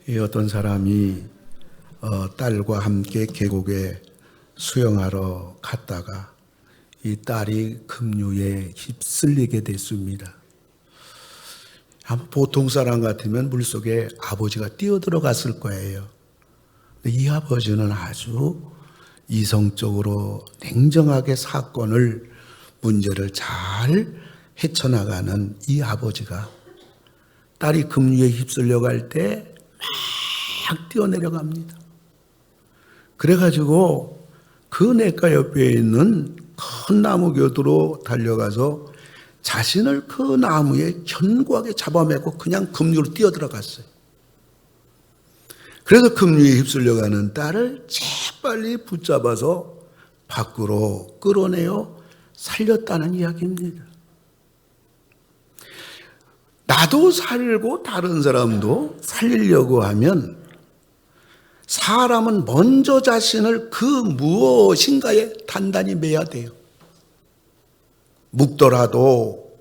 이 어떤 사람이 딸과 함께 계곡에 수영하러 갔다가 이 딸이 급류에 휩쓸리게 됐습니다. 아마 보통 사람 같으면 물속에 아버지가 뛰어들어갔을 거예요. 근데 이 아버지는 아주 이성적으로 냉정하게 문제를 잘 헤쳐나가는 이 아버지가 딸이 급류에 휩쓸려 갈 때 막 뛰어내려갑니다. 그래가지고 그 냇가 옆에 있는 큰 나무 곁으로 달려가서 자신을 그 나무에 견고하게 잡아매고 그냥 급류로 뛰어들어갔어요. 그래서 급류에 휩쓸려가는 딸을 재빨리 붙잡아서 밖으로 끌어내어 살렸다는 이야기입니다. 나도 살고 다른 사람도 살리려고 하면 사람은 먼저 자신을 그 무엇인가에 단단히 매야 돼요. 묶더라도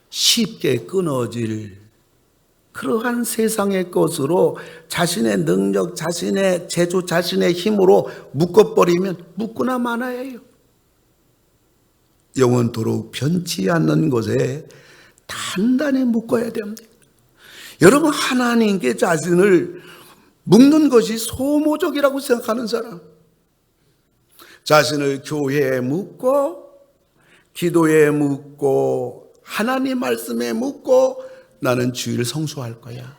쉽게 끊어질 그러한 세상의 것으로 자신의 능력, 자신의 재주, 자신의 힘으로 묶어버리면 묶거나 마나예요. 영원토록 변치 않는 것에 단단히 묶어야 됩니다. 여러분, 하나님께 자신을 묶는 것이 소모적이라고 생각하는 사람, 자신을 교회에 묶고 기도에 묶고 하나님 말씀에 묶고 나는 주일 성수할 거야.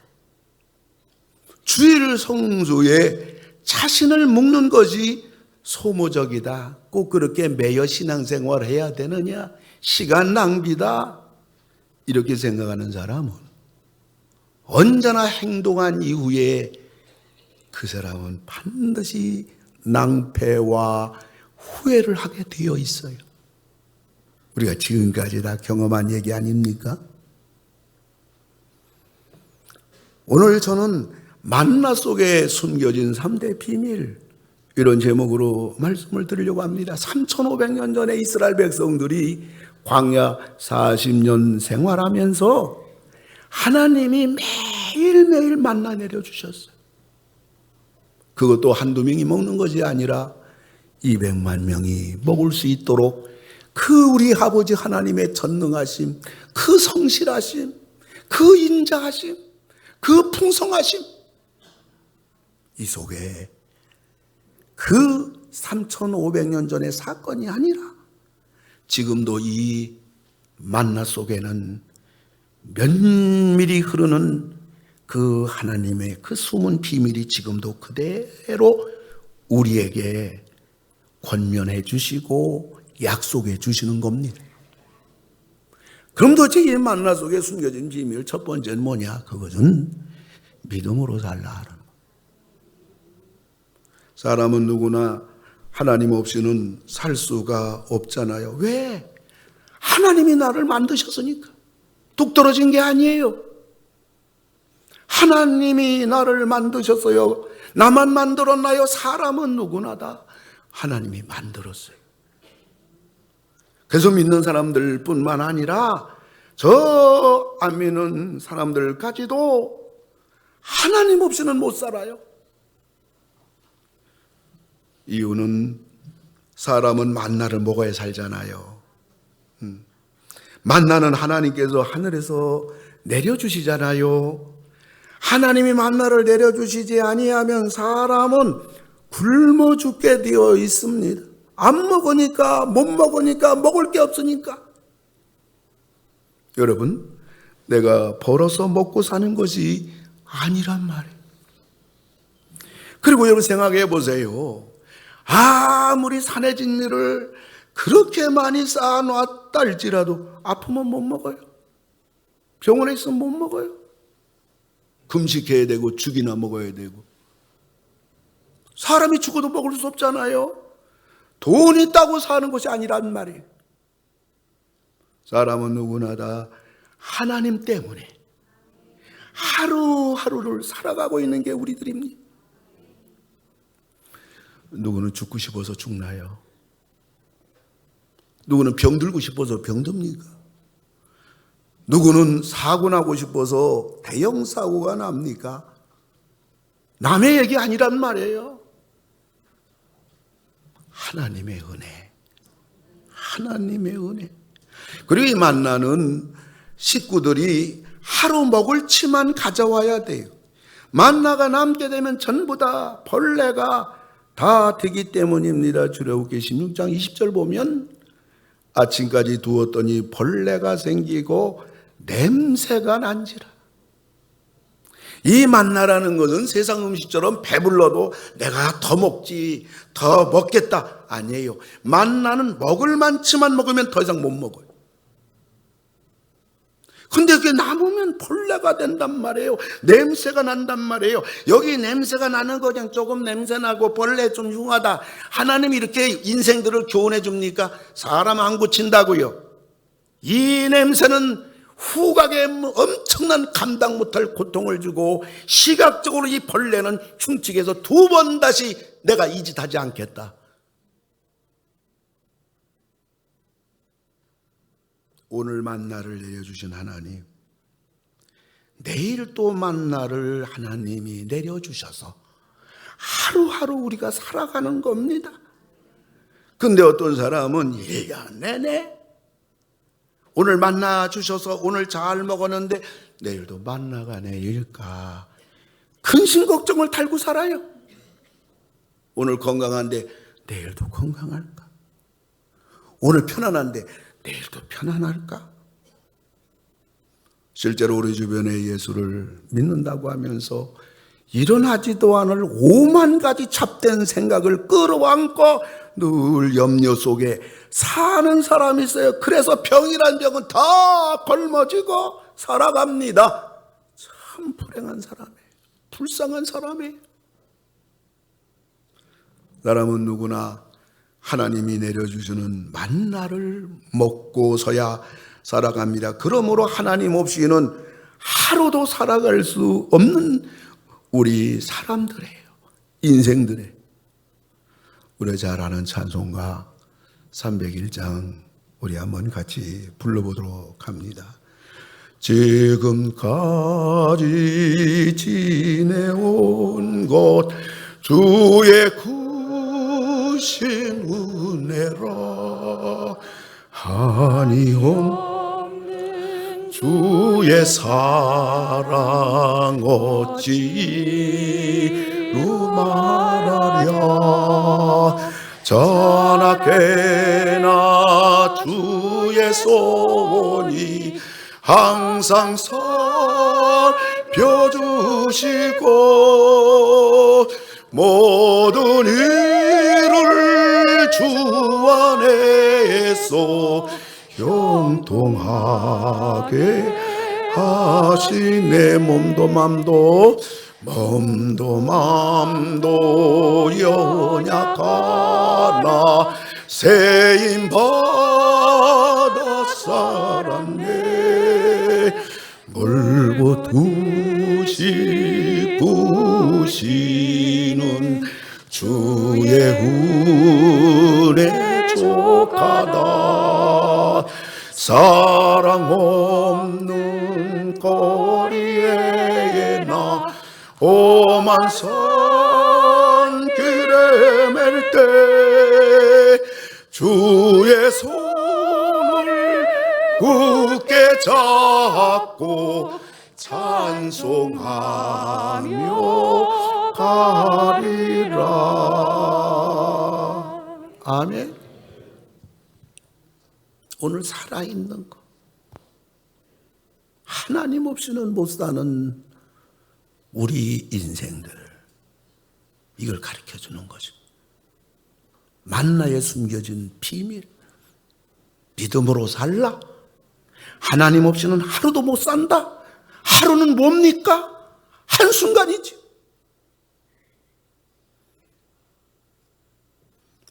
주일 성수에 자신을 묶는 것이 소모적이다. 꼭 그렇게 매여 신앙생활을 해야 되느냐? 시간 낭비다. 이렇게 생각하는 사람은 언제나 행동한 이후에 그 사람은 반드시 낭패와 후회를 하게 되어 있어요. 우리가 지금까지 다 경험한 얘기 아닙니까? 오늘 저는 만나 속에 숨겨진 3대 비밀, 이런 제목으로 말씀을 드리려고 합니다. 3,500년 전에 이스라엘 백성들이 광야 40년 생활하면서 하나님이 매일매일 만나 내려주셨어요. 그것도 한두 명이 먹는 것이 아니라 200만 명이 먹을 수 있도록 그 우리 아버지 하나님의 전능하심, 그 성실하심, 그 인자하심, 그 풍성하심, 이 속에 그 3,500년 전의 사건이 아니라 지금도 이 만나 속에는 면밀히 흐르는 그 하나님의 그 숨은 비밀이 지금도 그대로 우리에게 권면해 주시고 약속해 주시는 겁니다. 그럼 도대체 이 만나 속에 숨겨진 비밀 첫 번째는 뭐냐? 그것은 믿음으로 살라 하는 것. 사람은 누구나 하나님 없이는 살 수가 없잖아요. 왜? 하나님이 나를 만드셨으니까. 뚝 떨어진 게 아니에요. 하나님이 나를 만드셨어요. 나만 만들었나요? 사람은 누구나 다 하나님이 만들었어요. 그래서 믿는 사람들 뿐만 아니라 저 안 믿는 사람들까지도 하나님 없이는 못 살아요. 이유는 사람은 만나를 먹어야 살잖아요. 만나는 하나님께서 하늘에서 내려주시잖아요. 하나님이 만나를 내려주시지 아니하면 사람은 굶어 죽게 되어 있습니다. 안 먹으니까, 못 먹으니까, 먹을 게 없으니까. 여러분, 내가 벌어서 먹고 사는 것이 아니란 말이에요. 그리고 여러분 생각해 보세요. 아무리 산의 진미를 그렇게 많이 쌓아놨다 할지라도 아프면 못 먹어요. 병원에 있으면 못 먹어요. 금식해야 되고 죽이나 먹어야 되고. 사람이 죽어도 먹을 수 없잖아요. 돈 있다고 사는 것이 아니란 말이에요. 사람은 누구나 다 하나님 때문에 하루하루를 살아가고 있는 게 우리들입니다. 누구는 죽고 싶어서 죽나요? 누구는 병들고 싶어서 병듭니까? 누구는 사고 나고 싶어서 대형 사고가 납니까? 남의 얘기 아니란 말이에요. 하나님의 은혜. 하나님의 은혜. 그리고 이 만나는 식구들이 하루 먹을 치만 가져와야 돼요. 만나가 남게 되면 전부 다 벌레가 다 되기 때문입니다. 출애굽기 16장 20절 보면 아침까지 두었더니 벌레가 생기고 냄새가 난지라. 이 만나라는 것은 세상 음식처럼 배불러도 내가 더 먹지, 더 먹겠다 아니에요. 만나는 먹을 만치만 먹으면 더 이상 못 먹어요. 근데 그게 남으면 벌레가 된단 말이에요. 냄새가 난단 말이에요. 여기 냄새가 나는 거 그냥 조금 냄새나고 벌레 좀 흉하다. 하나님이 이렇게 인생들을 교훈해 줍니까? 사람 안 고친다고요. 이 냄새는 후각에 엄청난 감당 못할 고통을 주고 시각적으로 이 벌레는 흉측해서 두 번 다시 내가 이 짓 하지 않겠다. 오늘 만나를 내려주신 하나님, 내일 또 만나를 하나님이 내려주셔서 하루하루 우리가 살아가는 겁니다. 근데 어떤 사람은 1년 내내 오늘 만나 주셔서 오늘 잘 먹었는데 내일도 만나가 내릴까 근심 걱정을 달고 살아요. 오늘 건강한데 내일도 건강할까? 오늘 편안한데 내일도 편안할까? 실제로 우리 주변에 예수를 믿는다고 하면서 일어나지도 않을 5만 가지 잡된 생각을 끌어안고 늘 염려 속에 사는 사람이 있어요. 그래서 병이란 병은 다 걸머지고 살아갑니다. 참 불행한 사람이에요. 불쌍한 사람이에요. 사람은 누구나 하나님이 내려주시는 만나를 먹고서야 살아갑니다. 그러므로 하나님 없이는 하루도 살아갈 수 없는 우리 사람들이에요. 인생들이에요. 우리 잘 아는 찬송가 301장 우리 한번 같이 불러보도록 합니다. 지금까지 지내온 것 주의 구신 은혜라 한이 없는 주의 사랑 어찌로 말하랴 전하게나 주의 소원이 항상 살펴주시고 모든 일을 주 안에서 형통하게 하시네. 몸도 맘도 연약하나 세임 받아 살았네. 물고 두시는 주의 은혜 족하다. 사랑 없는 거리에 나 오만선 길에 맬 때 주의 손을 굳게 잡고 찬송하며 가리라. 아멘. 오늘 살아있는 것, 하나님 없이는 못 사는 우리 인생들, 이걸 가르쳐주는 거죠. 만나에 숨겨진 비밀, 믿음으로 살라. 하나님 없이는 하루도 못 산다. 하루는 뭡니까? 한순간이지.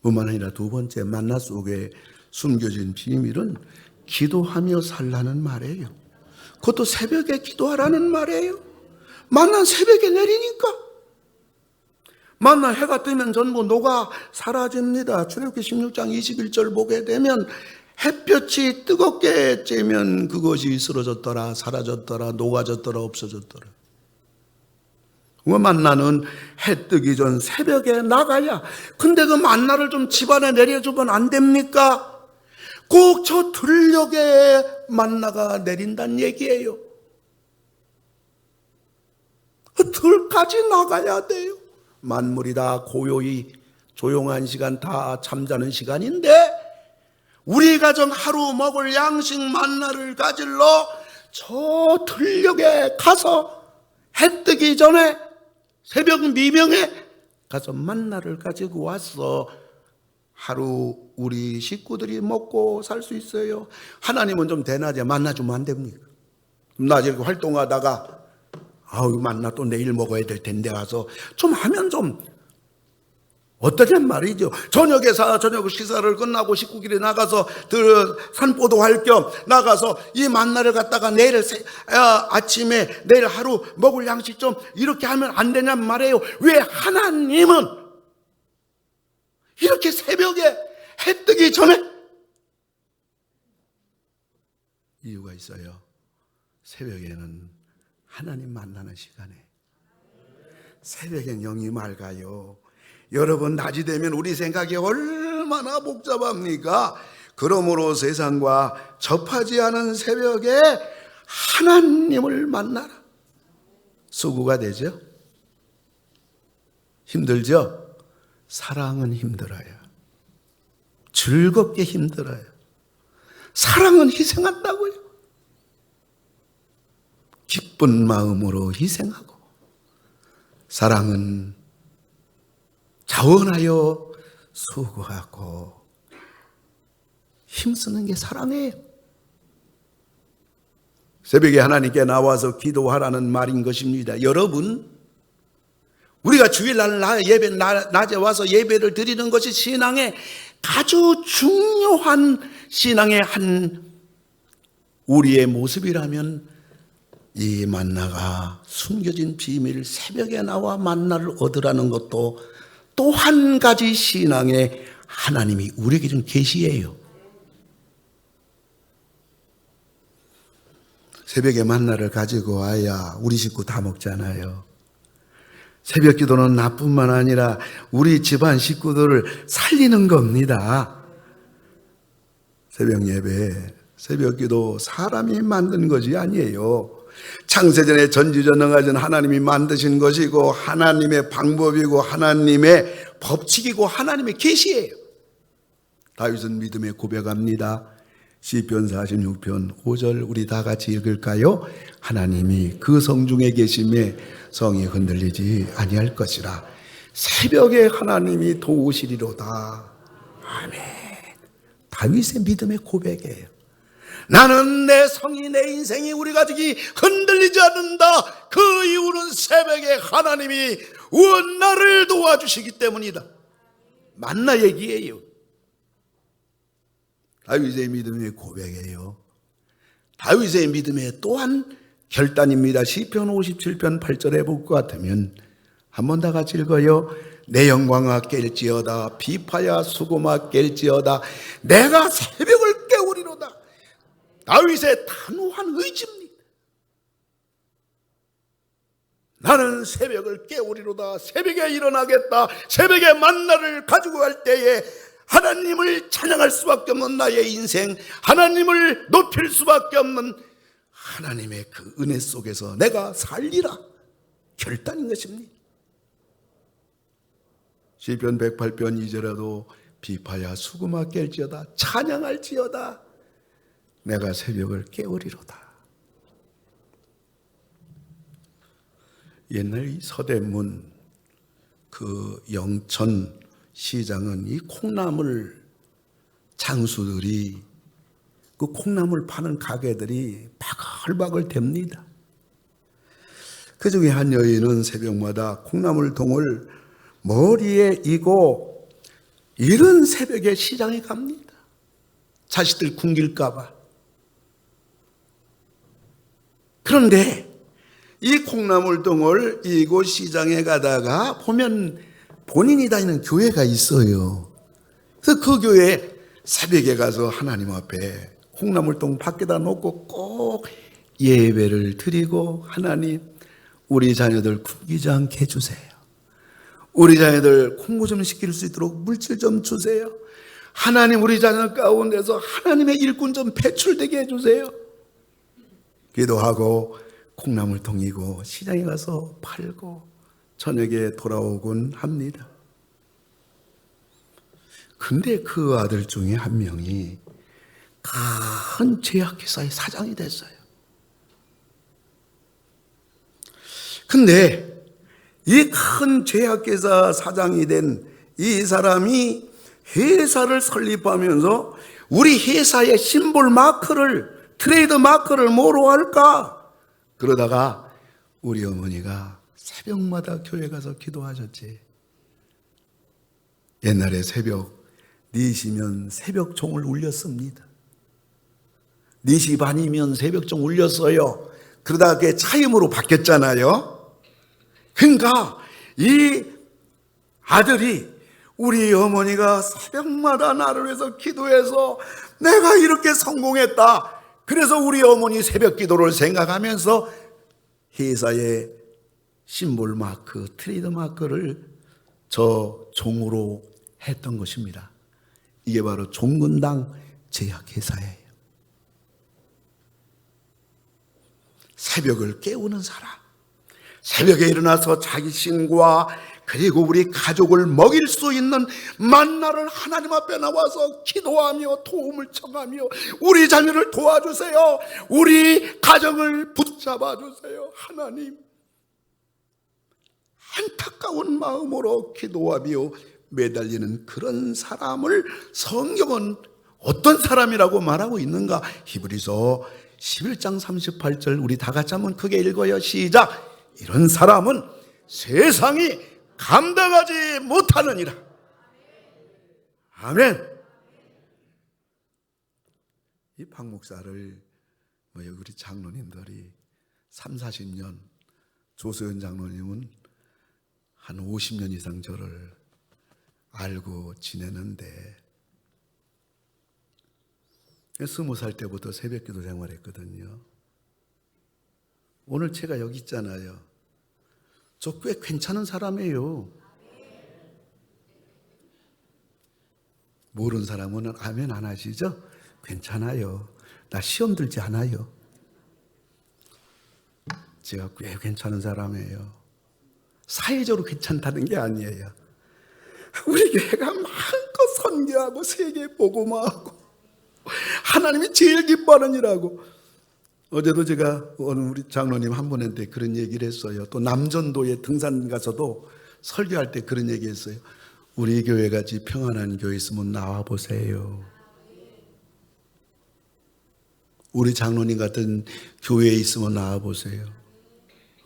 뿐만 아니라 두 번째 만나 속에 숨겨진 비밀은 기도하며 살라는 말이에요. 그것도 새벽에 기도하라는 말이에요. 만나 새벽에 내리니까 만나 해가 뜨면 전부 녹아 사라집니다. 출애굽기 16장 21절 보게 되면 햇볕이 뜨겁게 쬐면 그것이 쓰러졌더라, 사라졌더라, 녹아졌더라, 없어졌더라. 만나는 해 뜨기 전 새벽에 나가야. 근데 그 만나를 좀 집안에 내려주면 안 됩니까? 꼭 저 들녘에 만나가 내린다는 얘기예요. 들까지 나가야 돼요. 만물이 다 고요히 조용한 시간, 다 잠자는 시간인데 우리 가정 하루 먹을 양식 만나를 가질러 저 들녘에 가서 해 뜨기 전에 새벽 미명에 가서 만나를 가지고 와서 하루 우리 식구들이 먹고 살 수 있어요. 하나님은 좀 대낮에 만나 주면 안 됩니까? 낮에 활동하다가 아우 만나 또 내일 먹어야 될 텐데 가서 좀 하면 좀 어떠냔 말이죠. 저녁에 저녁 식사를 끝나고 식구끼리 나가서 산보도할 겸 나가서 이 만나를 갖다가 내일 아침에 내일 하루 먹을 양식 좀 이렇게 하면 안 되냔 말이에요. 왜 하나님은 이렇게 새벽에 해 뜨기 전에 이유가 있어요. 새벽에는 하나님 만나는 시간에 새벽엔 영이 맑아요. 여러분 낮이 되면 우리 생각이 얼마나 복잡합니까? 그러므로 세상과 접하지 않은 새벽에 하나님을 만나라. 수고가 되죠? 힘들죠? 사랑은 힘들어요. 즐겁게 힘들어요. 사랑은 희생한다고요. 기쁜 마음으로 희생하고 사랑은 자원하여 수고하고 힘쓰는 게 사랑이에요. 새벽에 하나님께 나와서 기도하라는 말인 것입니다. 여러분, 우리가 주일날 낮에 와서 예배를 드리는 것이 신앙의 아주 중요한 신앙의 한 우리의 모습이라면 이 만나가 숨겨진 비밀 새벽에 나와 만나를 얻으라는 것도 또 한 가지 신앙의 하나님이 우리에게 준 계시예요. 새벽에 만나를 가지고 와야 우리 식구 다 먹잖아요. 새벽 기도는 나뿐만 아니라 우리 집안 식구들을 살리는 겁니다. 새벽 예배, 새벽 기도 사람이 만든 것이 아니에요. 창세전에 전지전능하신 하나님이 만드신 것이고 하나님의 방법이고 하나님의 법칙이고 하나님의 계시예요. 다윗은 믿음에 고백합니다. 시편 46편 5절 우리 다 같이 읽을까요? 하나님이 그 성중에 계심에 성이 흔들리지 아니할 것이라. 새벽에 하나님이 도우시리로다. 아멘. 다윗의 믿음의 고백이에요. 나는 내 성이 내 인생이 우리 가족이 흔들리지 않는다. 그 이유는 새벽에 하나님이 나를 도와주시기 때문이다. 만나 얘기예요. 다윗의 믿음의 고백이에요. 다윗의 믿음의 또한 결단입니다. 시편 57편 8절에 볼 것 같으면 한번 다 같이 읽어요. 내 영광아 깰지어다 비파야 수고마 깰지어다 내가 새벽을 깨우리로다. 다윗의 단호한 의지입니다. 나는 새벽을 깨우리로다. 새벽에 일어나겠다. 새벽에 만나를 가지고 갈 때에 하나님을 찬양할 수밖에 없는 나의 인생, 하나님을 높일 수밖에 없는 하나님의 그 은혜 속에서 내가 살리라 결단인 것입니다. 시편 108편 2절에도 비파야 수구마 깰지어다 찬양할지어다 내가 새벽을 깨우리로다. 옛날 이 서대문 그 영천 시장은 이 콩나물 장수들이 그 콩나물 파는 가게들이 바글바글 됩니다. 그 중에 한 여인은 새벽마다 콩나물 통을 머리에 이고 이른 새벽에 시장에 갑니다. 자식들 굶길까 봐. 그런데 이 콩나물통을 이고 시장에 가다가 보면 본인이 다니는 교회가 있어요. 그래서 그 교회에 새벽에 가서 하나님 앞에 콩나물통 밖에다 놓고 꼭 예배를 드리고 하나님 우리 자녀들 굶기지 않게 해주세요. 우리 자녀들 공부 좀 시킬 수 있도록 물질 좀 주세요. 하나님 우리 자녀 가운데서 하나님의 일꾼 좀 배출되게 해주세요. 기도하고 콩나물 통이고 시장에 가서 팔고 저녁에 돌아오곤 합니다. 근데 그 아들 중에 한 명이 큰 제약회사의 사장이 됐어요. 근데 이 큰 제약회사 사장이 된 이 사람이 회사를 설립하면서 우리 회사의 심볼 마크를, 트레이드 마크를 뭐로 할까? 그러다가 우리 어머니가 새벽마다 교회 가서 기도하셨지. 옛날에 새벽 4시면 새벽종을 울렸습니다. 4시 반이면 새벽종 울렸어요. 그러다가 그게 차임으로 바뀌었잖아요. 그러니까 이 아들이 우리 어머니가 새벽마다 나를 위해서 기도해서 내가 이렇게 성공했다. 그래서 우리 어머니 새벽 기도를 생각하면서 회사의 심볼 마크, 트레이드 마크를 저 종으로 했던 것입니다. 이게 바로 종근당 제약회사예요. 새벽을 깨우는 사람, 새벽에 일어나서 자기 신과 그리고 우리 가족을 먹일 수 있는 만나를 하나님 앞에 나와서 기도하며 도움을 청하며 우리 자녀를 도와주세요. 우리 가정을 붙잡아 주세요. 하나님, 안타까운 마음으로 기도하며 매달리는 그런 사람을 성경은 어떤 사람이라고 말하고 있는가? 히브리서 11장 38절 우리 다 같이 한번 크게 읽어요. 시작. 이런 사람은 세상이 감당하지 못하느니라. 아멘. 이 박 목사를 우리 장로님들이 3, 40년, 조소연 장로님은 한 50년 이상 저를 알고 지내는데 20살 때부터 새벽기도 생활했거든요. 오늘 제가 여기 있잖아요. 저 꽤 괜찮은 사람이에요. 모르는 사람은 아멘 안 하시죠? 괜찮아요. 나 시험 들지 않아요. 제가 꽤 괜찮은 사람이에요. 사회적으로 괜찮다는 게 아니에요. 우리 교회가 마음껏 선교하고 세계 복음화하고 하나님이 제일 기뻐하는 일하고. 어제도 제가 오늘 우리 장로님 한 분한테 그런 얘기를 했어요. 또 남전도에 등산 가서도 설교할 때 그런 얘기 했어요. 우리 교회같이 평안한 교회 있으면 나와 보세요. 우리 장로님 같은 교회에 있으면 나와 보세요.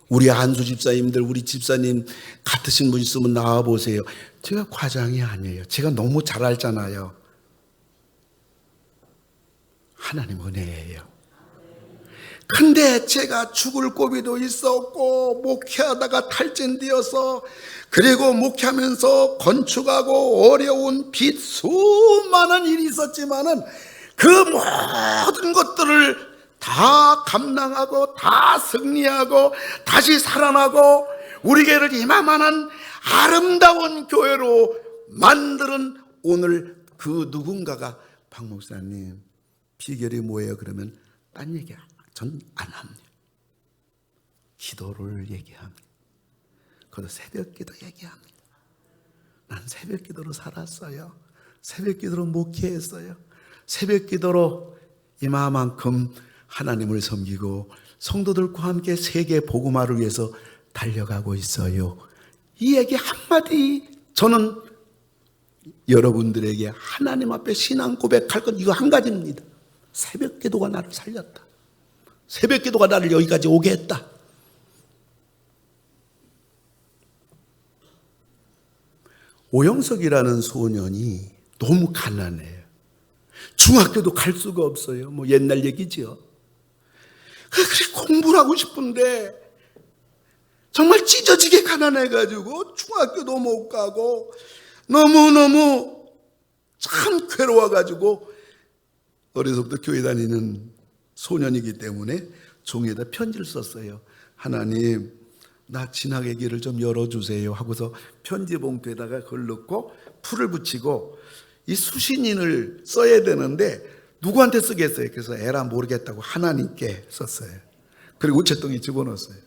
우리 안수 집사님들, 우리 집사님 같으신 분 있으면 나와 보세요. 제가 과장이 아니에요. 제가 너무 잘 알잖아요. 하나님 은혜예요. 근데 제가 죽을 고비도 있었고 목회하다가 탈진되어서 그리고 목회하면서 건축하고 어려운 빚 수많은 일이 있었지만은 그 모든 것들을 다 감당하고 다 승리하고 다시 살아나고 우리 교회를 이만한 아름다운 교회로 만드는 오늘 그 누군가가 박 목사님 비결이 뭐예요? 그러면 딴 얘기 전 안 합니다. 기도를 얘기합니다. 그것도 새벽 기도 얘기합니다. 난 새벽 기도로 살았어요. 새벽 기도로 목회했어요. 새벽 기도로 이마만큼 하나님을 섬기고 성도들과 함께 세계 복음화를 위해서 달려가고 있어요. 이 얘기 한마디 저는 여러분들에게 하나님 앞에 신앙 고백할 건 이거 한 가지입니다. 새벽 기도가 나를 살렸다. 새벽 기도가 나를 여기까지 오게 했다. 오영석이라는 소년이 너무 가난해요. 중학교도 갈 수가 없어요. 뭐 옛날 얘기죠. 그래 공부를 하고 싶은데 정말 찢어지게 가난해가지고 중학교도 못 가고 너무너무 참 괴로워가지고 어려서부터 교회 다니는 소년이기 때문에 종이에다 편지를 썼어요. 하나님, 나 진학의 길을 좀 열어주세요 하고서 편지 봉투에다가 그걸 넣고 풀을 붙이고 이 수신인을 써야 되는데 누구한테 쓰겠어요? 그래서 에라 모르겠다고 하나님께 썼어요. 그리고 우체통에 집어넣었어요.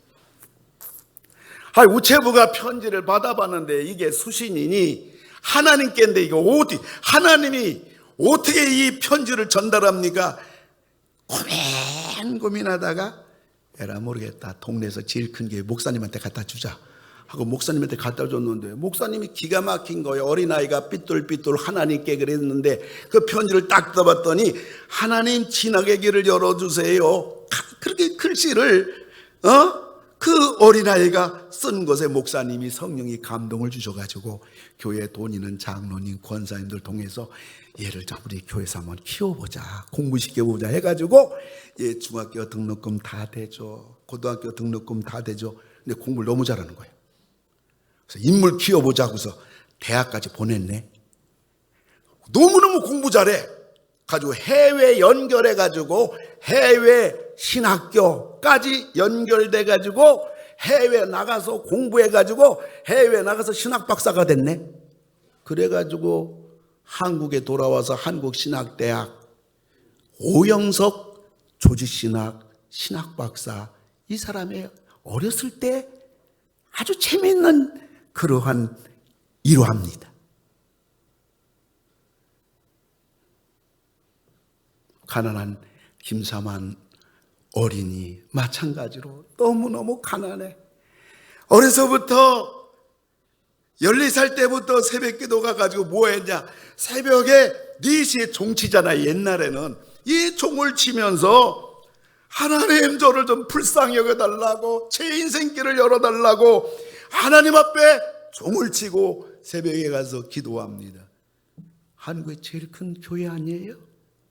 우체부가 편지를 받아봤는데 이게 수신인이 하나님께인데 이거 하나님이 어떻게 이 편지를 전달합니까? 고민하다가 에라 모르겠다. 동네에서 제일 큰 게 목사님한테 갖다 주자 하고 목사님한테 갖다 줬는데 목사님이 기가 막힌 거예요. 어린아이가 삐뚤삐뚤 하나님께 그랬는데 그 편지를 딱 떠봤더니 하나님 진학의 길을 열어주세요. 그렇게 글씨를 그 어린아이가 쓴 것에 목사님이 성령이 감동을 주셔가지고 교회 돈 있는 장로님 권사님들 통해서 얘를 좀 우리 교회에서 한번 키워보자, 공부시켜보자 해가지고 얘 중학교 등록금 다 대줘, 고등학교 등록금 다 대줘. 근데 공부를 너무 잘하는 거예요. 그래서 인물 키워보자 하고서 대학까지 보냈네. 너무너무 공부 잘해 가지고 해외 연결해가지고 해외 신학교까지 연결돼가지고 해외 나가서 공부해가지고 해외 나가서 신학 박사가 됐네. 그래가지고 한국에 돌아와서 한국신학대학 오영석 조지신학 신학박사, 이 사람이 어렸을 때 아주 재미있는 그러한 일화입니다. 가난한 김사만 어린이 마찬가지로 너무너무 가난해. 어려서부터 14살 때부터 새벽 기도 가가지고 뭐 했냐, 새벽에 4시에 종 치잖아요. 옛날에는 이 종을 치면서 하나님 저를 좀 불쌍히 여겨달라고, 제 인생길을 열어달라고 하나님 앞에 종을 치고 새벽에 가서 기도합니다. 한국의 제일 큰 교회 아니에요?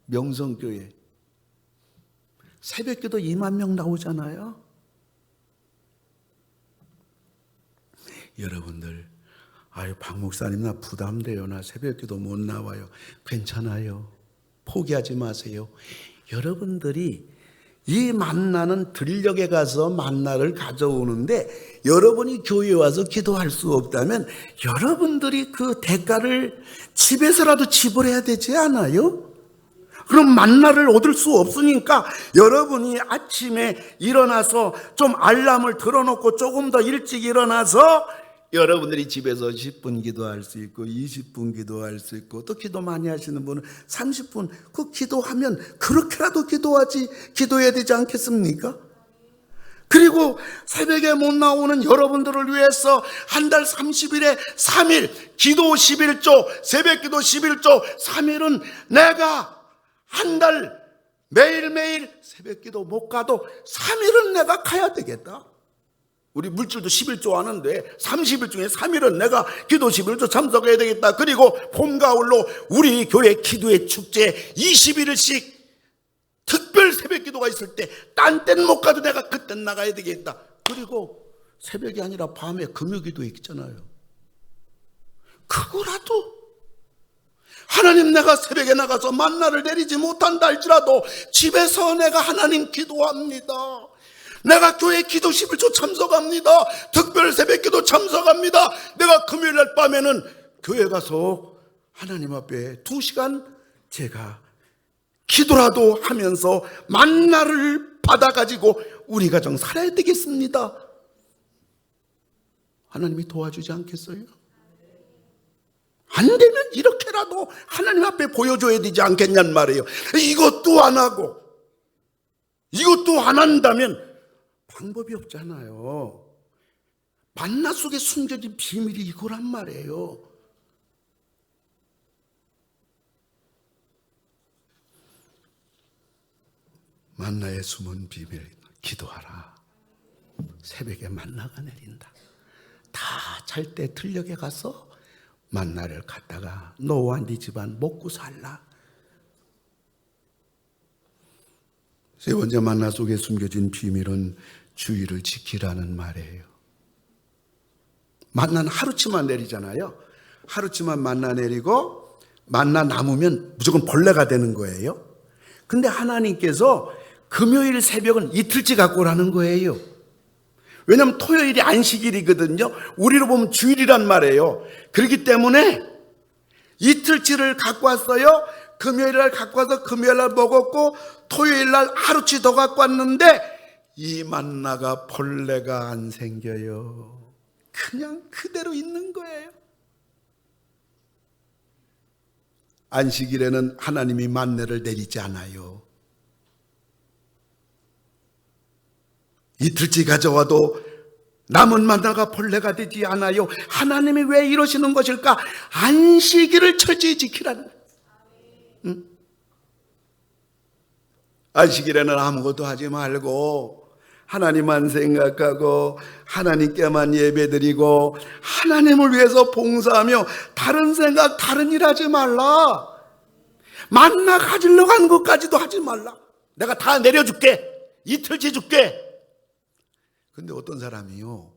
명성교회. 새벽 기도 2만 명 나오잖아요. 여러분들, 박 목사님 나 부담돼요. 나 새벽 기도 못 나와요. 괜찮아요. 포기하지 마세요. 여러분들이 이 만나는 들녘에 가서 만나를 가져오는데 여러분이 교회에 와서 기도할 수 없다면 여러분들이 그 대가를 집에서라도 지불해야 되지 않아요? 그럼 만나를 얻을 수 없으니까 여러분이 아침에 일어나서 좀 알람을 틀어놓고 조금 더 일찍 일어나서 여러분들이 집에서 10분 기도할 수 있고 20분 기도할 수 있고 또 기도 많이 하시는 분은 30분 그 기도하면 그렇게라도 기도해야 되지 않겠습니까? 그리고 새벽에 못 나오는 여러분들을 위해서 한 달 30일에 3일 기도 11조, 새벽 기도 11조 3일은 내가 한 달 매일매일 새벽 기도 못 가도 3일은 내가 가야 되겠다. 우리 물질도 11조 하는데 30일 중에 3일은 내가 기도 11조 참석해야 되겠다. 그리고 봄, 가을로 우리 교회 기도의 축제 21일씩 특별 새벽 기도가 있을 때 딴 때는 못 가도 내가 그때 나가야 되겠다. 그리고 새벽이 아니라 밤에 금요기도 있잖아요. 그거라도 하나님, 내가 새벽에 나가서 만나를 내리지 못한다 할지라도 집에서 내가 하나님 기도합니다. 내가 교회 기도 11조 참석합니다. 특별 새벽 기도 참석합니다. 내가 금요일 날 밤에는 교회 가서 하나님 앞에 2시간 제가 기도라도 하면서 만나를 받아가지고 우리 가정 살아야 되겠습니다. 하나님이 도와주지 않겠어요? 안 되면 이렇게라도 하나님 앞에 보여줘야 되지 않겠냔 말이에요. 이것도 안 하고 이것도 안 한다면 방법이 없잖아요. 만나 속에 숨겨진 비밀이 이거란 말이에요. 만나의 숨은 비밀, 기도하라. 새벽에 만나가 내린다. 다 잘 때 들녘에 가서 만나를 갖다가 너와 네 집안 먹고 살라. 세 번째 만나 속에 숨겨진 비밀은 주의를 지키라는 말이에요. 만나는 하루치만 내리잖아요. 하루치만 만나 내리고 만나 남으면 무조건 벌레가 되는 거예요. 근데 하나님께서 금요일 새벽은 이틀째 갖고 오라는 거예요. 왜냐하면 토요일이 안식일이거든요. 우리로 보면 주일이란 말이에요. 그렇기 때문에 이틀치를 갖고 왔어요. 금요일날 갖고 와서 금요일날 먹었고 토요일날 하루치 더 갖고 왔는데 이 만나가 벌레가 안 생겨요. 그냥 그대로 있는 거예요. 안식일에는 하나님이 만나를 내리지 않아요. 이틀치 가져와도 남은 만나가 벌레가 되지 않아요. 하나님이 왜 이러시는 것일까? 안식일을 철저히 지키라는 거예요. 응? 안식일에는 아무것도 하지 말고 하나님만 생각하고 하나님께만 예배드리고 하나님을 위해서 봉사하며 다른 생각, 다른 일 하지 말라. 만나 가지려고 하는 것까지도 하지 말라. 내가 다 내려줄게. 이틀치 줄게. 근데 어떤 사람이요,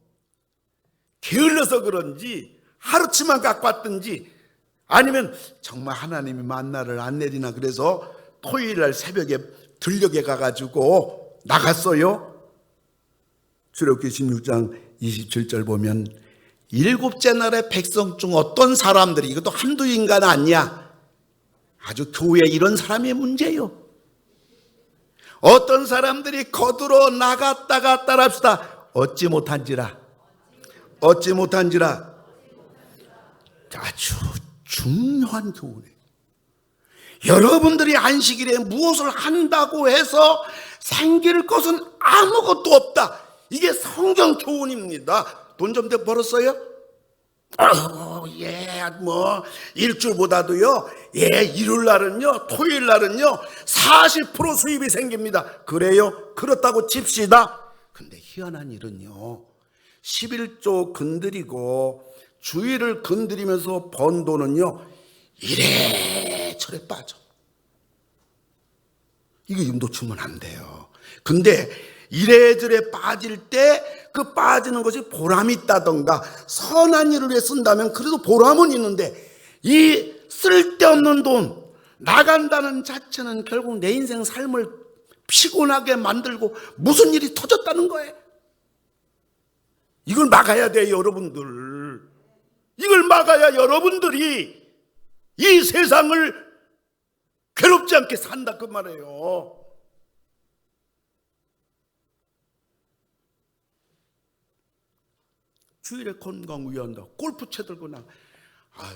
게을러서 그런지 하루치만 갖고 왔든지 아니면 정말 하나님이 만나를 안 내리나 그래서 토요일날 새벽에 들녘에 가가지고 나갔어요. 출애굽기 16장 27절 보면 일곱째 날에 백성 중 어떤 사람들이, 이것도 한두 인간 아니야, 아주 교회에 이런 사람이 문제예요. 어떤 사람들이 거두러 나갔다가 따라합시다. 얻지 못한지라. 아주 중요한 교훈이에요. 여러분들이 안식일에 무엇을 한다고 해서 생길 것은 아무것도 없다. 이게 성경 교훈입니다. 돈 좀 더 벌었어요? 일주일보다도요, 일요일 날은요, 토요일 날은요, 40% 수입이 생깁니다. 그래요? 그렇다고 칩시다. 근데 희한한 일은요, 11조 건드리고 주일을 건드리면서 번 돈은요, 이래저래 빠져. 이거 놓치면 안 돼요. 근데 이래저래 빠질 때 그 빠지는 것이 보람이 있다던가 선한 일을 위해 쓴다면 그래도 보람은 있는데, 이 쓸데없는 돈 나간다는 자체는 결국 내 인생 삶을 피곤하게 만들고 무슨 일이 터졌다는 거예요. 이걸 막아야 돼요, 여러분들. 이걸 막아야 여러분들이 이 세상을 괴롭지 않게 산다 그 말이에요. 주일에 건강위한다. 골프채 들고 나.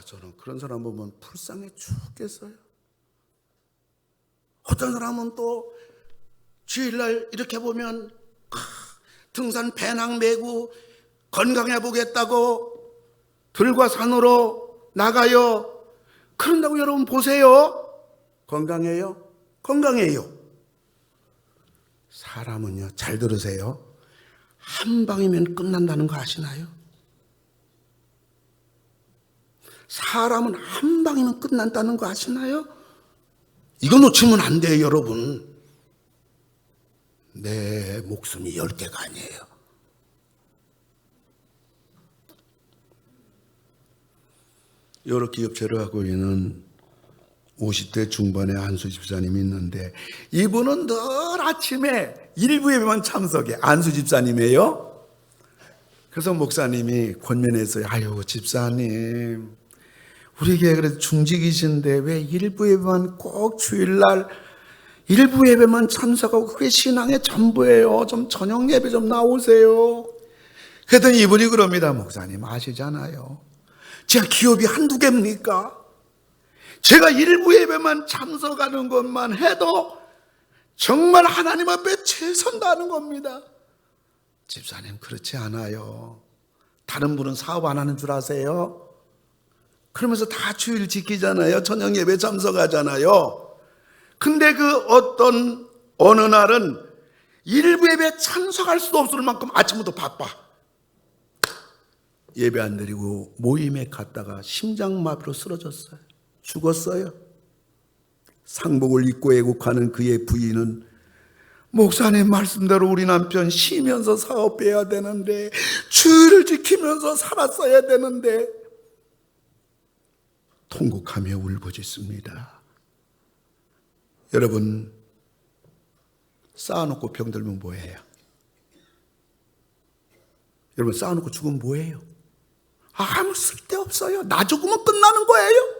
저는 그런 사람 보면 불쌍해 죽겠어요. 어떤 사람은 또 주일날 이렇게 보면 등산 배낭 메고 건강해 보겠다고 들과 산으로 나가요. 그런다고 여러분 보세요. 건강해요? 건강해요. 사람은요, 잘 들으세요. 한 방이면 끝난다는 거 아시나요? 사람은 한 방이면 끝난다는 거 아시나요? 이거 놓치면 안 돼요, 여러분. 내 목숨이 10개가 아니에요. 여러 기업체를 하고 있는 50대 중반의 안수 집사님이 있는데, 이분은 늘 아침에 일부 예배만 참석해. 안수 집사님이에요. 그래서 목사님이 권면했어요. 아유, 집사님, 우리 교회 그래도 중직이신데 왜 일부 예배만 꼭 주일날 일부 예배만 참석하고 그게 신앙의 전부예요. 좀 저녁 예배 좀 나오세요. 그랬더니 이분이 그럽니다. 목사님 아시잖아요, 제가 기업이 한두 개입니까? 제가 일부 예배만 참석하는 것만 해도 정말 하나님 앞에 최선 다하는 겁니다. 집사님, 그렇지 않아요. 다른 분은 사업 안 하는 줄 아세요? 그러면서 다 주일 지키잖아요. 저녁 예배 참석하잖아요. 근데 그 어느 날은 일부 예배 참석할 수도 없을 만큼 아침부터 바빠. 예배 안 드리고 모임에 갔다가 심장마비로 쓰러졌어요. 죽었어요. 상복을 입고 애국하는 그의 부인은, 목사님 말씀대로 우리 남편 쉬면서 사업해야 되는데, 주일을 지키면서 살았어야 되는데, 통곡하며 울부짖습니다. 여러분, 쌓아놓고 병들면 뭐해요? 여러분, 쌓아놓고 죽으면 뭐예요? 아무 쓸데없어요. 나 죽으면 끝나는 거예요.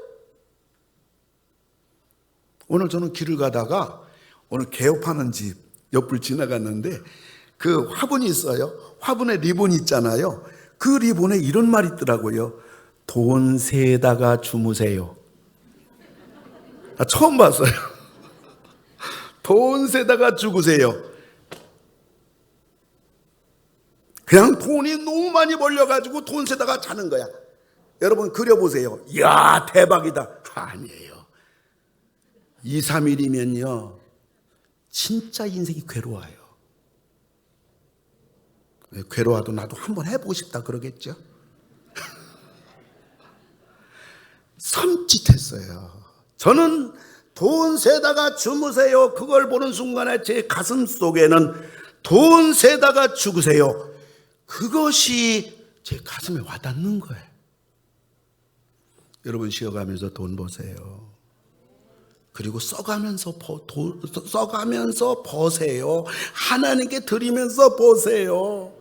오늘 저는 길을 가다가 오늘 개업하는 집 옆을 지나갔는데 그 화분이 있어요. 화분에 리본이 있잖아요. 그 리본에 이런 말이 있더라고요. 돈 세다가 주무세요. 나 처음 봤어요. 돈 세다가 죽으세요. 그냥 돈이 너무 많이 벌려가지고 돈 세다가 자는 거야. 여러분 그려보세요. 이야 대박이다. 아니에요. 2, 3일이면요 진짜 인생이 괴로워요. 괴로워도 나도 한번 해보고 싶다 그러겠죠. 섬찟했어요. 저는 돈 세다가 주무세요 그걸 보는 순간에 제 가슴 속에는 돈 세다가 죽으세요 그것이 제 가슴에 와닿는 거예요. 여러분 쉬어가면서 돈 버세요. 그리고 써가면서 버세요. 하나님께 드리면서 버세요.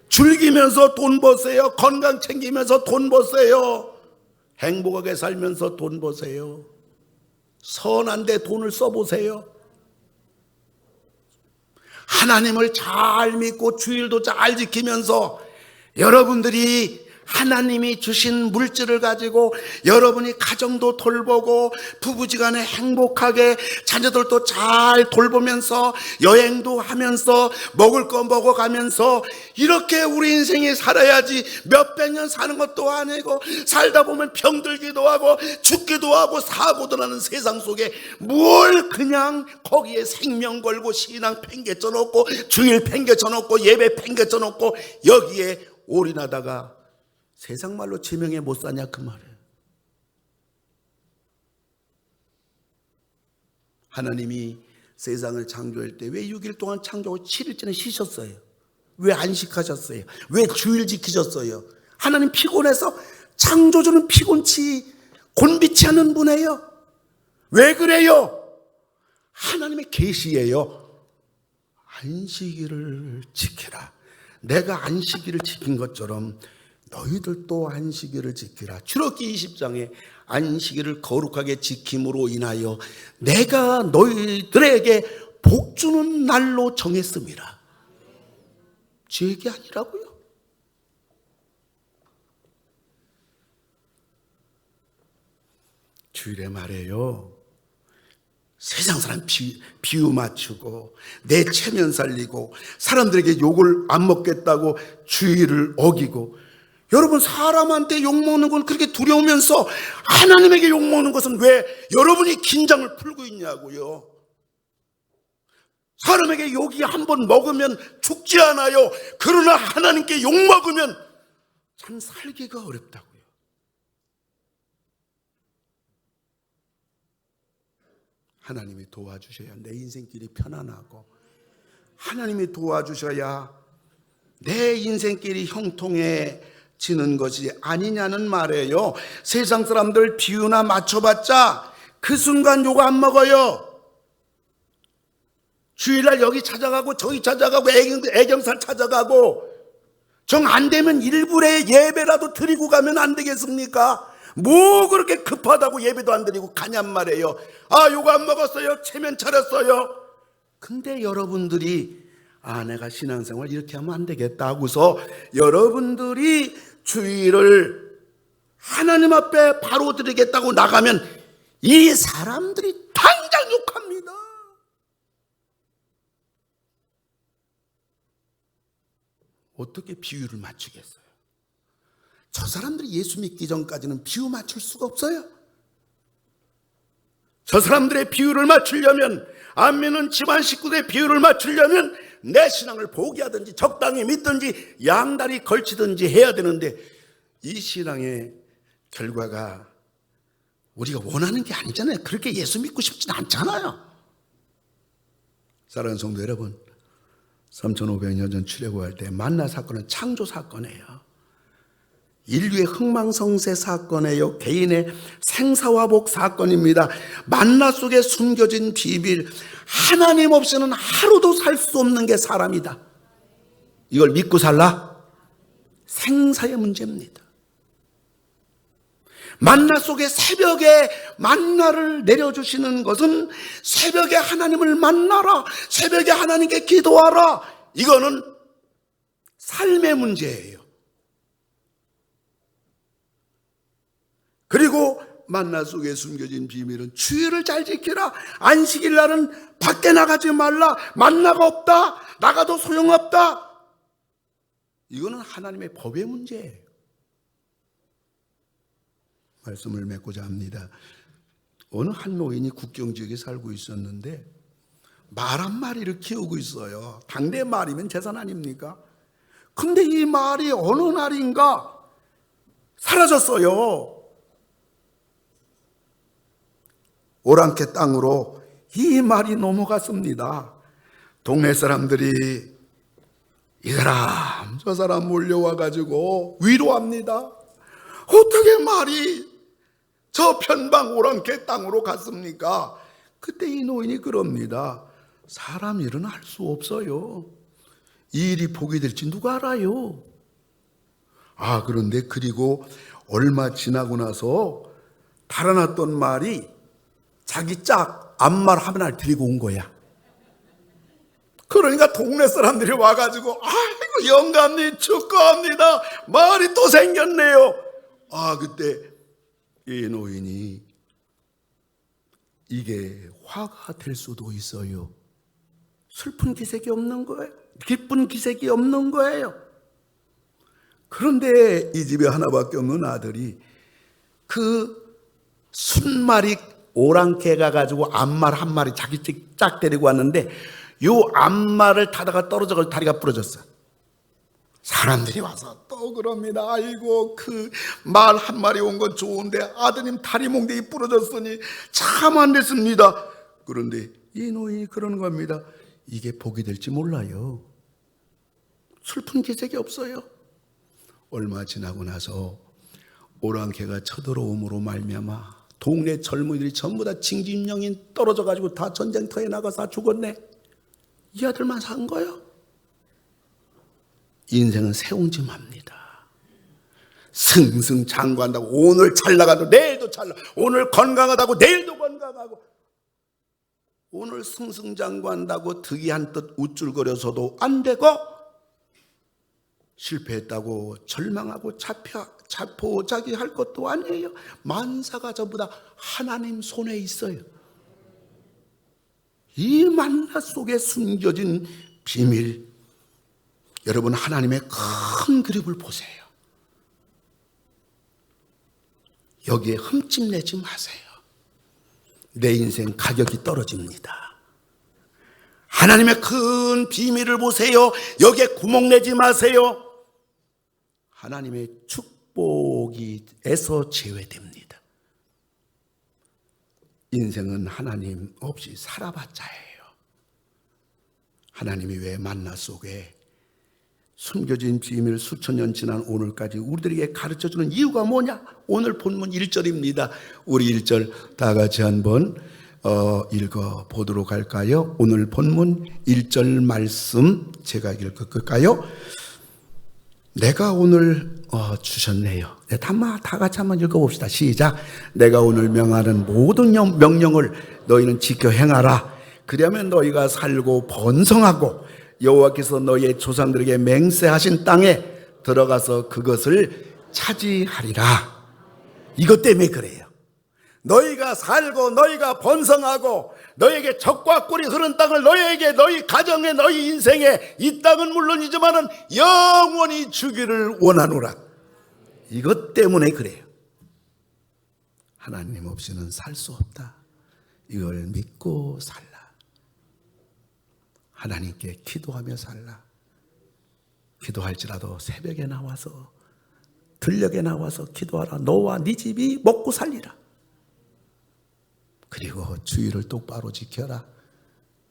즐기면서 돈 버세요. 건강 챙기면서 돈 버세요. 행복하게 살면서 돈 버세요. 선한 데 돈을 써보세요. 하나님을 잘 믿고 주일도 잘 지키면서 여러분들이 하나님이 주신 물질을 가지고 여러분이 가정도 돌보고 부부지간에 행복하게 자녀들도 잘 돌보면서 여행도 하면서 먹을 거 먹어가면서 이렇게 우리 인생이 살아야지 몇백 년 사는 것도 아니고 살다 보면 병들기도 하고 죽기도 하고 사고도 나는 세상 속에 뭘 그냥 거기에 생명 걸고 신앙 팽개쳐 놓고 주일 팽개쳐 놓고 예배 팽개쳐 놓고 여기에 올인하다가 세상 말로 지명에 못 사냐 그 말이에요. 하나님이 세상을 창조할 때 왜 6일 동안 창조하고 7일째는 쉬셨어요? 왜 안식하셨어요? 왜 주일 지키셨어요? 하나님 피곤해서 창조주는 피곤치 곤비치 않는 분이에요. 왜 그래요? 하나님의 계시예요. 안식일을 지키라. 내가 안식일을 지킨 것처럼 너희들도 안식일을 지키라. 출애굽기 20장에 안식일을 거룩하게 지킴으로 인하여 내가 너희들에게 복주는 날로 정했습니다. 제 얘기 아니라고요. 주일에 말해요. 세상 사람 비유 맞추고 내 체면 살리고 사람들에게 욕을 안 먹겠다고 주의를 어기고 여러분 사람한테 욕먹는 건 그렇게 두려우면서 하나님에게 욕먹는 것은 왜 여러분이 긴장을 풀고 있냐고요. 사람에게 욕이 한번 먹으면 죽지 않아요. 그러나 하나님께 욕먹으면 참 살기가 어렵다고요. 하나님이 도와주셔야 내 인생길이 편안하고 하나님이 도와주셔야 내 인생길이 형통해지는 것이 아니냐는 말이에요. 세상 사람들 비유나 맞춰봤자 그 순간 욕 안 먹어요. 주일날 여기 찾아가고 저기 찾아가고 애경산 찾아가고 정 안 되면 일부러 예배라도 드리고 가면 안 되겠습니까? 뭐 그렇게 급하다고 예배도 안 드리고 가냔 말이에요. 아 욕 안 먹었어요. 체면 차렸어요. 근데 여러분들이 내가 신앙생활 이렇게 하면 안 되겠다 하고서 여러분들이 주일을 하나님 앞에 바로 드리겠다고 나가면 이 사람들이 당장 욕합니다. 어떻게 비유를 맞추겠어요? 저 사람들이 예수 믿기 전까지는 비유 맞출 수가 없어요. 저 사람들의 비유를 맞추려면 안 믿는 집안 식구들의 비유를 맞추려면 내 신앙을 포기하든지 적당히 믿든지 양다리 걸치든지 해야 되는데 이 신앙의 결과가 우리가 원하는 게 아니잖아요. 그렇게 예수 믿고 싶진 않잖아요. 사랑하는 성도 여러분, 3500년 전 출애굽할 때 만나 사건은 창조 사건이에요. 인류의 흥망성쇠 사건이에요. 개인의 생사화복 사건입니다. 만나 속에 숨겨진 비밀, 하나님 없이는 하루도 살 수 없는 게 사람이다. 이걸 믿고 살라? 생사의 문제입니다. 만나 속에 새벽에 만나를 내려주시는 것은 새벽에 하나님을 만나라, 새벽에 하나님께 기도하라, 이거는 삶의 문제예요. 그리고 만나 속에 숨겨진 비밀은 주의를 잘 지키라. 안식일 날은 밖에 나가지 말라. 만나가 없다, 나가도 소용없다. 이거는 하나님의 법의 문제예요. 말씀을 맺고자 합니다. 어느 한 노인이 국경 지역에 살고 있었는데 말 한 마리를 키우고 있어요. 당대 말이면 재산 아닙니까? 근데 이 말이 어느 날인가 사라졌어요. 오랑캐 땅으로 이 말이 넘어갔습니다. 동네 사람들이 이 사람 저 사람 몰려와가지고 위로합니다. 어떻게 말이 저 편방 오랑캐 땅으로 갔습니까? 그때 이 노인이 그럽니다. 사람 일은 할 수 없어요. 이 일이 복이 될지 누가 알아요? 그런데 그리고 얼마 지나고 나서 달아났던 말이 자기 짝 암말 하나 데리고 온 거야. 그러니까 동네 사람들이 와가지고 아이고 영감님 축하합니다, 말이 또 생겼네요. 그때 이 노인이 이게 화가 될 수도 있어요. 슬픈 기색이 없는 거예요. 기쁜 기색이 없는 거예요. 그런데 이 집에 하나밖에 없는 아들이 그 순말이 오랑캐가 가지고 암말 한 마리 자기 짝 데리고 왔는데 요 암말을 타다가 떨어져서 다리가 부러졌어. 사람들이 와서 또 그럽니다. 아이고 그 말 한 마리 온 건 좋은데 아드님 다리 몽둥이 부러졌으니 참 안 됐습니다. 그런데 이 노인이 그러는 겁니다. 이게 복이 될지 몰라요. 슬픈 기색이 없어요. 얼마 지나고 나서 오랑캐가 쳐들어옴으로 말미암아 동네 젊은이들이 전부 다 징징령이 떨어져가지고 다 전쟁터에 나가서 다 죽었네. 이 아들만 산 거예요. 인생은 새옹지마입니다. 승승장구한다고 오늘 잘 나가도 내일도 잘 나가고, 오늘 건강하다고 내일도 건강하고, 오늘 승승장구한다고 득이한 뜻 우쭐거려서도 안 되고, 실패했다고 절망하고 자포자기할 것도 아니에요. 만사가 전부 다 하나님 손에 있어요. 이 만나 속에 숨겨진 비밀, 여러분 하나님의 큰 그림을 보세요. 여기에 흠집내지 마세요. 내 인생 가격이 떨어집니다. 하나님의 큰 비밀을 보세요. 여기에 구멍 내지 마세요. 하나님의 축복에서 제외됩니다. 인생은 하나님 없이 살아봤자예요. 하나님이 왜 만나 속에 숨겨진 비밀 수천 년 지난 오늘까지 우리들에게 가르쳐주는 이유가 뭐냐? 오늘 본문 1절입니다. 우리 1절 다 같이 한번 읽어보도록 할까요? 오늘 본문 1절 말씀 제가 읽을까요? 내가 오늘 주셨네요. 다 같이 한번 읽어봅시다. 시작. 내가 오늘 명하는 모든 명령을 너희는 지켜 행하라. 그러면 너희가 살고 번성하고 여호와께서 너희의 조상들에게 맹세하신 땅에 들어가서 그것을 차지하리라. 이것 때문에 그래요. 너희가 살고 너희가 번성하고 너희에게 적과 꿀이 흐른 땅을 너희에게, 너희 가정에, 너희 인생에, 이 땅은 물론이지만은 영원히 주기를 원하노라. 이것 때문에 그래요. 하나님 없이는 살 수 없다. 이걸 믿고 살라. 하나님께 기도하며 살라. 기도할지라도 새벽에 나와서, 들녘에 나와서 기도하라. 너와 네 집이 먹고 살리라. 그리고 주의를 똑바로 지켜라.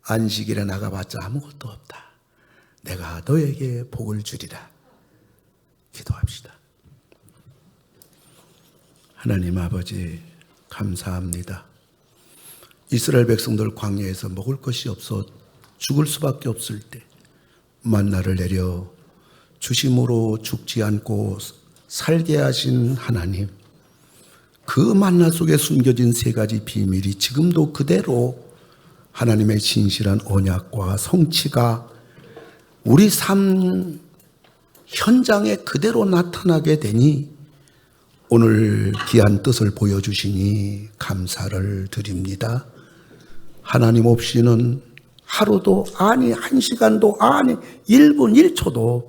안식일에 나가봤자 아무것도 없다. 내가 너에게 복을 주리라. 기도합시다. 하나님 아버지 감사합니다. 이스라엘 백성들 광야에서 먹을 것이 없어 죽을 수밖에 없을 때 만나를 내려 주심으로 죽지 않고 살게 하신 하나님, 그 만나 속에 숨겨진 세 가지 비밀이 지금도 그대로 하나님의 진실한 언약과 성취가 우리 삶 현장에 그대로 나타나게 되니 오늘 귀한 뜻을 보여주시니 감사를 드립니다. 하나님 없이는 하루도 아니, 한 시간도 아니, 1분 1초도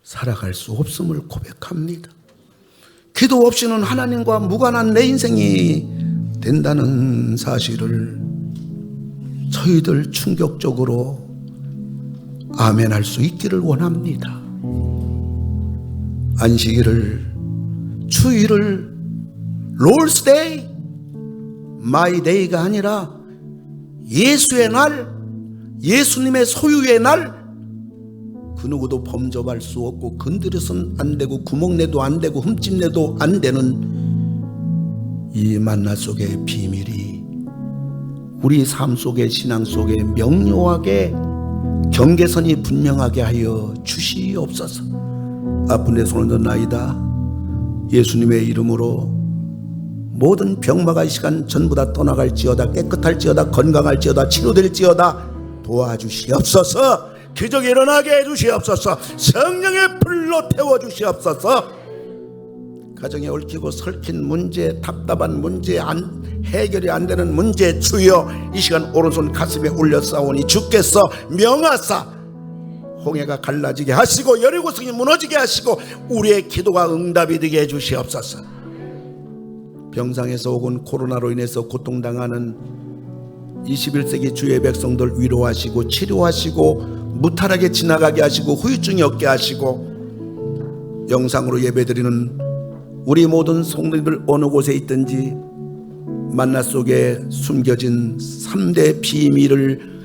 살아갈 수 없음을 고백합니다. 기도 없이는 하나님과 무관한 내 인생이 된다는 사실을 저희들 충격적으로 아멘할 수 있기를 원합니다. 안식일을, 주일을 Lord's Day, My Day가 아니라 예수의 날, 예수님의 소유의 날, 그 누구도 범접할 수 없고 건드려서는 안 되고 구멍내도 안 되고 흠집내도 안 되는 이 만나 속의 비밀이 우리 삶 속에, 신앙 속에 명료하게 경계선이 분명하게 하여 주시옵소서. 아픈 내 손을 얹나이다. 예수님의 이름으로 모든 병마가 이 시간 전부 다 떠나갈지어다, 깨끗할지어다, 건강할지어다, 치료될지어다 도와주시옵소서. 기적이 일어나게 해주시옵소서. 성령의 불로 태워주시옵소서. 가정에 얽히고 설킨 문제, 답답한 문제, 해결이 안 되는 문제 주여 이 시간 오른손 가슴에 올려 싸우니 주께서 명하사 홍해가 갈라지게 하시고 여리고성이 무너지게 하시고 우리의 기도가 응답이 되게 해주시옵소서. 병상에서 혹은 코로나로 인해서 고통당하는 21세기 주의 백성들 위로하시고 치료하시고 무탈하게 지나가게 하시고 후유증이 없게 하시고 영상으로 예배드리는 우리 모든 성도님들 어느 곳에 있든지 만나 속에 숨겨진 3대 비밀을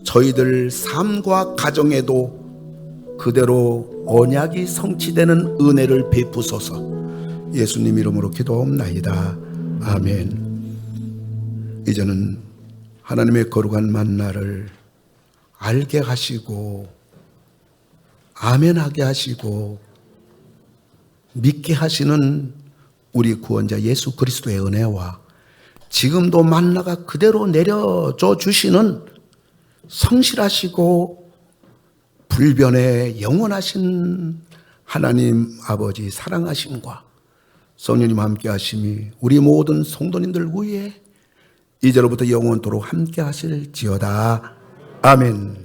저희들 삶과 가정에도 그대로 언약이 성취되는 은혜를 베푸소서. 예수님 이름으로 기도옵나이다. 아멘. 이제는 하나님의 거룩한 만나를 알게 하시고 아멘하게 하시고 믿게 하시는 우리 구원자 예수 그리스도의 은혜와 지금도 만나가 그대로 내려줘 주시는 성실하시고 불변의 영원하신 하나님 아버지 사랑하심과 성령님 함께 하심이 우리 모든 성도님들 위해 이제로부터 영원토록 함께 하실지어다. 아멘.